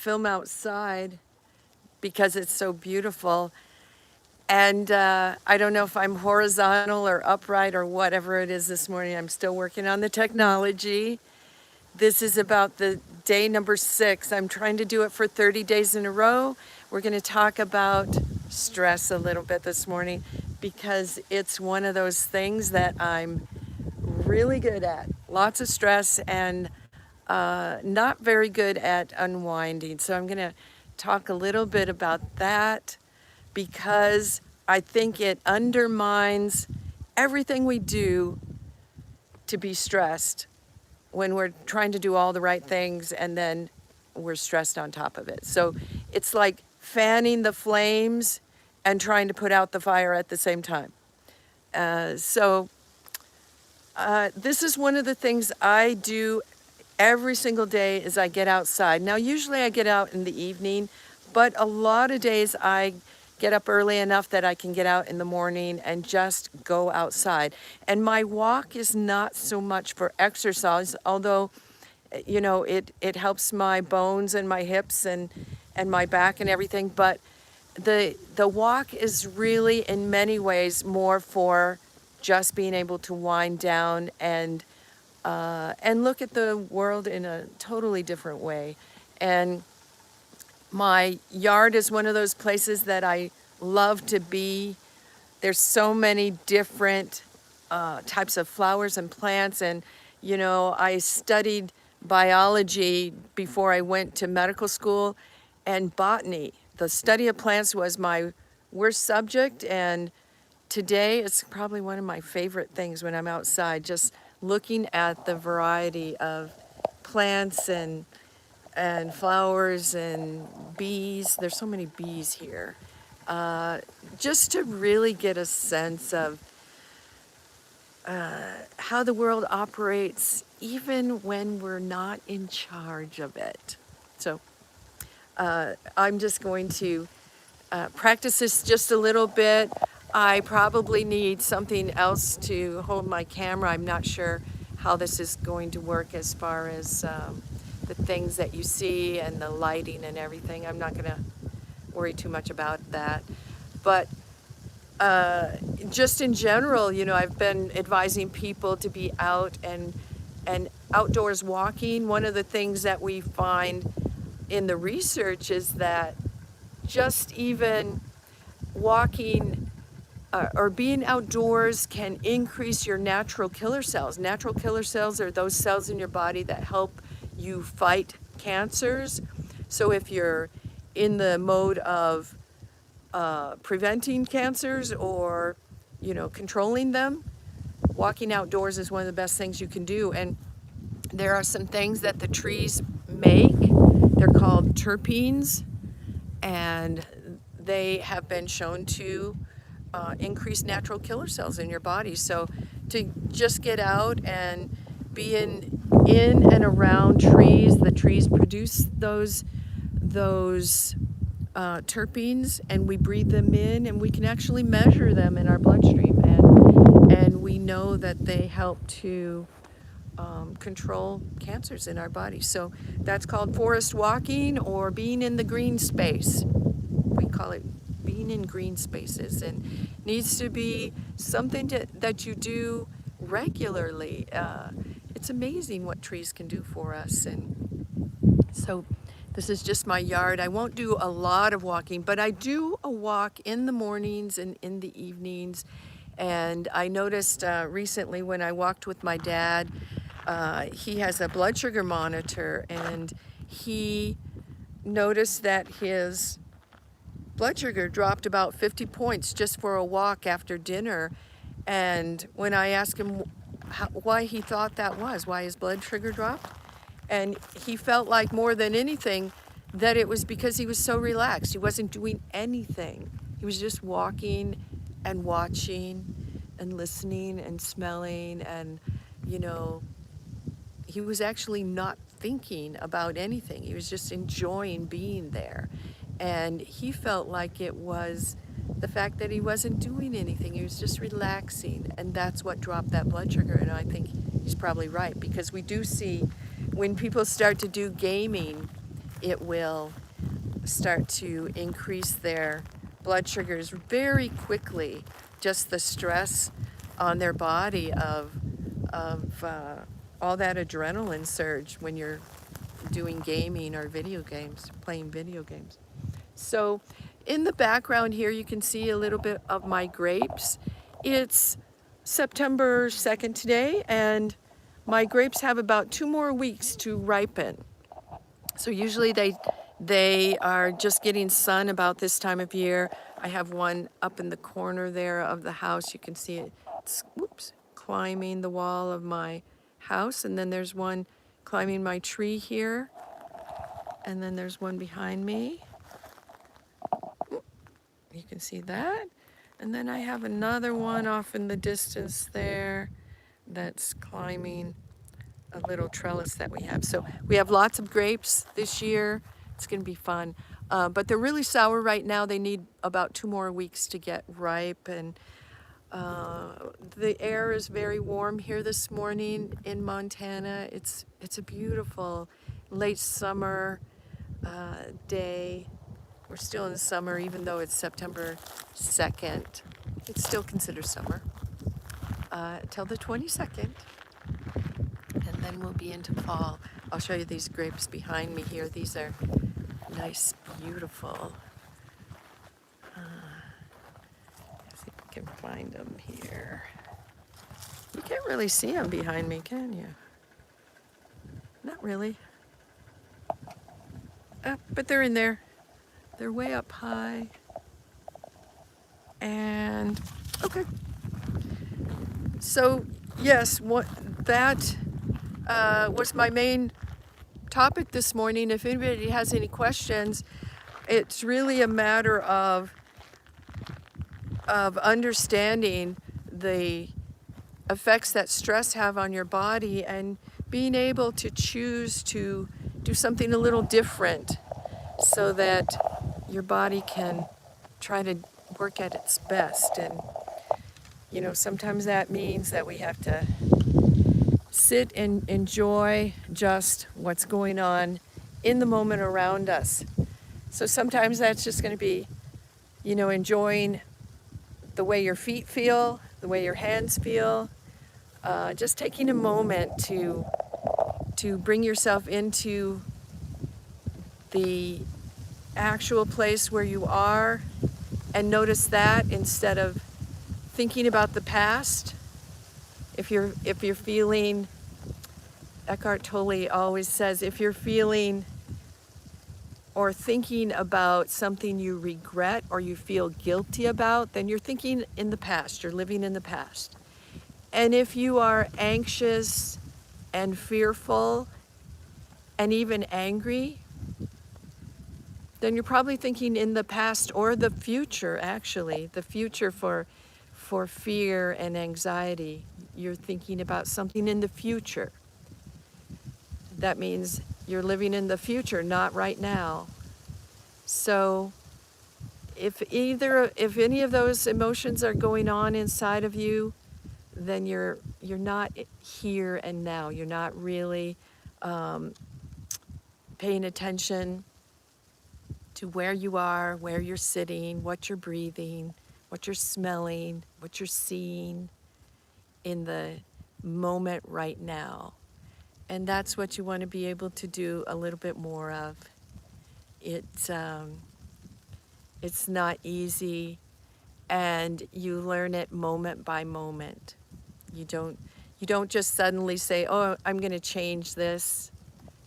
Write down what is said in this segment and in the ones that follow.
film outside because it's so beautiful. And I don't know if I'm horizontal or upright or whatever it is this morning. I'm still working on the technology. This is about the day number 6. I'm trying to do it for 30 days in a row. We're going to talk about stress a little bit this morning because it's one of those things that I'm really good at. Lots of stress and not very good at unwinding. So I'm going to talk a little bit about that because I think it undermines everything we do to be stressed when we're trying to do all the right things and then we're stressed on top of it. So it's like fanning the flames and trying to put out the fire at the same time. This is one of the things I do every single day as I get outside. Now, usually I get out in the evening, but a lot of days I get up early enough that I can get out in the morning and just go outside. And my walk is not so much for exercise, although, you know, it helps my bones and my hips and my back and everything. But the walk is really, in many ways, more for just being able to wind down and look at the world in a totally different way. And my yard is one of those places that I love to be. There's so many different types of flowers and plants. And, you know, I studied biology before I went to medical school, and botany. The study of plants was my worst subject. And today it's probably one of my favorite things when I'm outside, just looking at the variety of plants and flowers and bees. There's so many bees here. Just to really get a sense of how the world operates, even when we're not in charge of it. So I'm just going to practice this just a little bit. I probably need something else to hold my camera. I'm not sure how this is going to work as far as the things that you see and the lighting and everything. I'm not going to worry too much about that. But just in general, you know, I've been advising people to be out and outdoors walking. One of the things that we find in the research is that just even walking or being outdoors can increase your natural killer cells. Natural killer cells are those cells in your body that help you fight cancers. So if you're in the mode of preventing cancers or, you know, controlling them, walking outdoors is one of the best things you can do. And there are some things that the trees make. They're called terpenes, and they have been shown to increase natural killer cells in your body. So to just get out and be in and around trees, the trees produce those terpenes, and we breathe them in, and we can actually measure them in our bloodstream, and we know that they help to control cancers in our body. So that's called forest walking, or being in the green space. We call it being in green spaces, and needs to be something that you do regularly. It's amazing what trees can do for us. And so this is just my yard. I won't do a lot of walking, but I do a walk in the mornings and in the evenings. And I noticed recently when I walked with my dad, he has a blood sugar monitor, and he noticed that his blood sugar dropped about 50 points just for a walk after dinner. And when I asked him why he thought that was, why his blood sugar dropped, and he felt like more than anything that it was because he was so relaxed. He wasn't doing anything. He was just walking and watching and listening and smelling, and, you know, he was actually not thinking about anything. He was just enjoying being there. And he felt like it was the fact that he wasn't doing anything. He was just relaxing, and that's what dropped that blood sugar. And I think he's probably right, because we do see when people start to do gaming, it will start to increase their blood sugars very quickly. Just the stress on their body of all that adrenaline surge when you're doing gaming or video games, playing video games. So in the background here, you can see a little bit of my grapes. It's September 2nd today, and my grapes have about 2 more weeks to ripen. So usually they are just getting sun about this time of year. I have one up in the corner there of the house. You can see it, it's climbing the wall of my house, and then there's one climbing my tree here, and then there's one behind me. You can see that. And then I have another one off in the distance there that's climbing a little trellis that we have. So we have lots of grapes this year. It's going to be fun. But they're really sour right now. They need about 2 more weeks to get ripe. And the air is very warm here this morning in Montana. It's a beautiful late summer day. We're still in the summer, even though it's September 2nd. It's still considered summer till the 22nd. And then we'll be into fall. I'll show you these grapes behind me here. These are nice, beautiful. See if we can find them here. You can't really see them behind me, can you? Not really. But they're in there. They're way up high. And, okay. So, yes, that was my main topic this morning. If anybody has any questions, it's really a matter of understanding the effects that stress have on your body and being able to choose to do something a little different so that your body can try to work at its best. And, you know, sometimes that means that we have to sit and enjoy just what's going on in the moment around us. So sometimes that's just going to be, you know, enjoying the way your feet feel, the way your hands feel, just taking a moment to bring yourself into the actual place where you are and notice that instead of thinking about the past. If you're feeling, Eckhart Tolle always says, if you're feeling or thinking about something you regret or you feel guilty about, then you're thinking in the past, you're living in the past. And if you are anxious and fearful and even angry, then you're probably thinking in the past or the future, actually, the future for fear and anxiety. You're thinking about something in the future. That means you're living in the future, not right now. So if any of those emotions are going on inside of you, then you're not here and now. You're not really paying attention to where you are, where you're sitting, what you're breathing, what you're smelling, what you're seeing in the moment right now. And that's what you want to be able to do a little bit more of. It's not easy, and you learn it moment by moment. You don't just suddenly say, oh, I'm going to change this.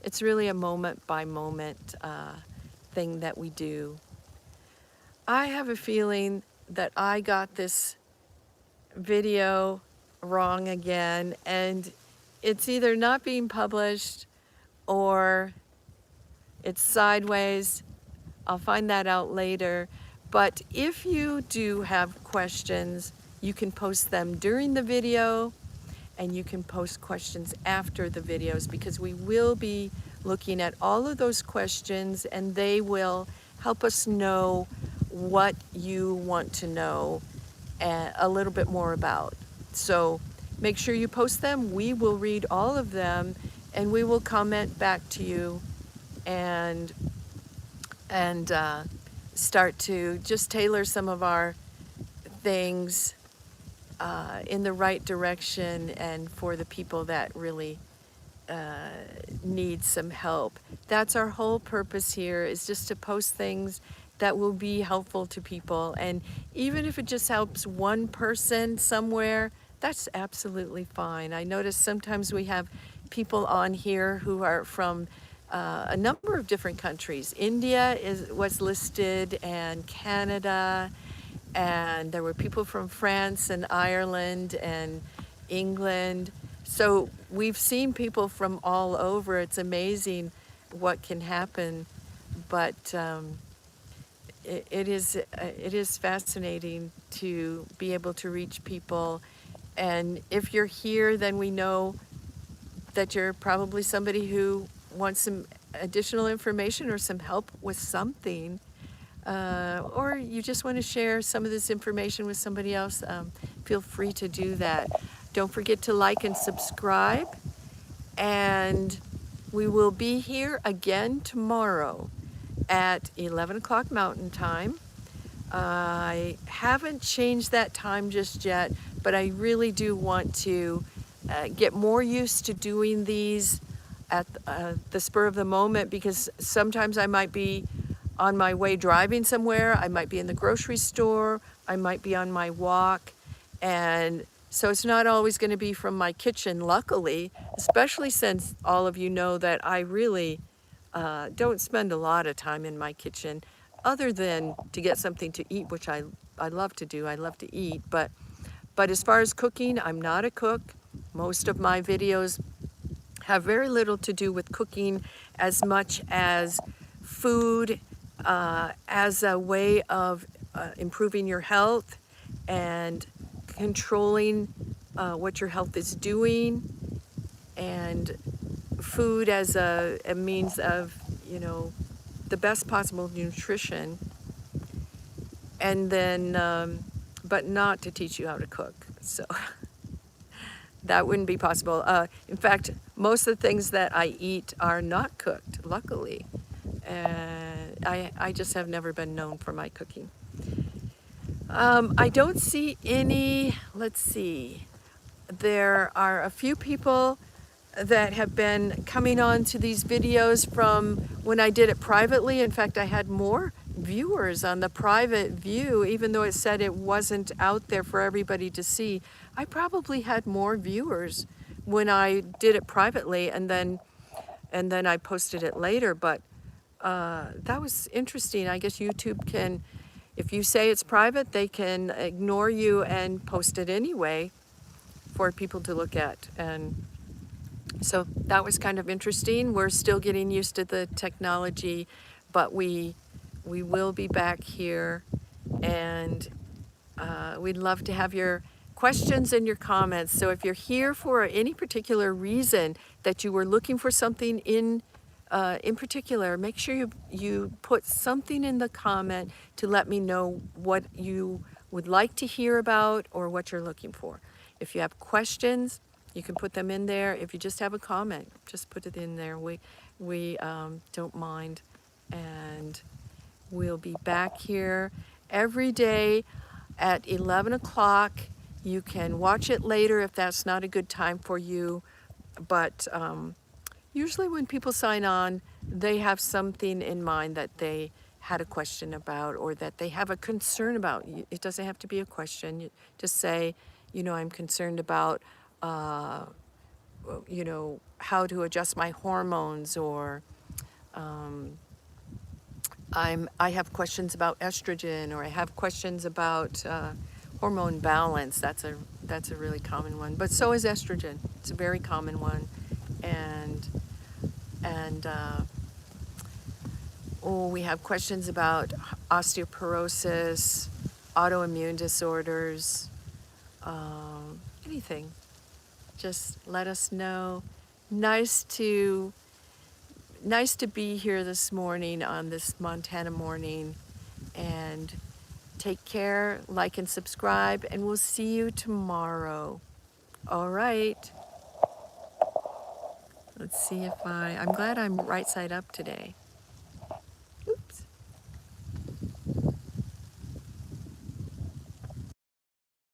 It's really a moment by moment thing that we do. I have a feeling that I got this video wrong again, and it's either not being published or it's sideways. I'll find that out later. But if you do have questions, you can post them during the video, and you can post questions after the videos, because we will be looking at all of those questions, and they will help us know what you want to know a little bit more about. So make sure you post them. We will read all of them, and we will comment back to you and start to just tailor some of our things in the right direction and for the people that really need some help. That's our whole purpose here, is just to post things that will be helpful to people. And even if it just helps one person somewhere, that's absolutely fine. I notice sometimes we have people on here who are from a number of different countries. India was listed, and Canada, and there were people from France and Ireland and England. So we've seen people from all over. It's amazing what can happen, but it is fascinating to be able to reach people. And if you're here, then we know that you're probably somebody who wants some additional information or some help with something. Or you just want to share some of this information with somebody else, feel free to do that. Don't forget to like and subscribe, and we will be here again tomorrow at 11 o'clock Mountain Time. I haven't changed that time just yet, but I really do want to get more used to doing these at the spur of the moment, because sometimes I might be on my way driving somewhere, I might be in the grocery store, I might be on my walk, and so it's not always going to be from my kitchen, luckily, especially since all of you know that I really don't spend a lot of time in my kitchen, other than to get something to eat, which I love to do. I love to eat, but as far as cooking, I'm not a cook. Most of my videos have very little to do with cooking, as much as food as a way of improving your health and controlling what your health is doing, and food as a means of, the best possible nutrition, and then, but not to teach you how to cook. So that wouldn't be possible. In fact, most of the things that I eat are not cooked, luckily. I just have never been known for my cooking. I don't see any, let's see, there are a few people that have been coming on to these videos from when I did it privately. In fact, I had more viewers on the private view, even though it said it wasn't out there for everybody to see. I probably had more viewers when I did it privately, and then I posted it later. But that was interesting. I guess YouTube can, if you say it's private, they can ignore you and post it anyway for people to look at. And so that was kind of interesting. We're still getting used to the technology, but we will be back here, and we'd love to have your questions and your comments. So if you're here for any particular reason that you were looking for something in particular, make sure you put something in the comment to let me know what you would like to hear about or what you're looking for. If you have questions, you can put them in there. If you just have a comment, just put it in there. We don't mind, and we'll be back here every day at 11 o'clock. You can watch it later if that's not a good time for you, but usually when people sign on, they have something in mind that they had a question about, or that they have a concern about. It doesn't have to be a question. You just say, I'm concerned about, how to adjust my hormones, or I have questions about estrogen, or I have questions about hormone balance. That's a really common one. But so is estrogen. It's a very common one, and we have questions about osteoporosis, autoimmune disorders, anything. Just let us know. Nice to be here this morning on this Montana morning, and take care, like and subscribe, and we'll see you tomorrow. All right. Let's see if I'm glad I'm right side up today.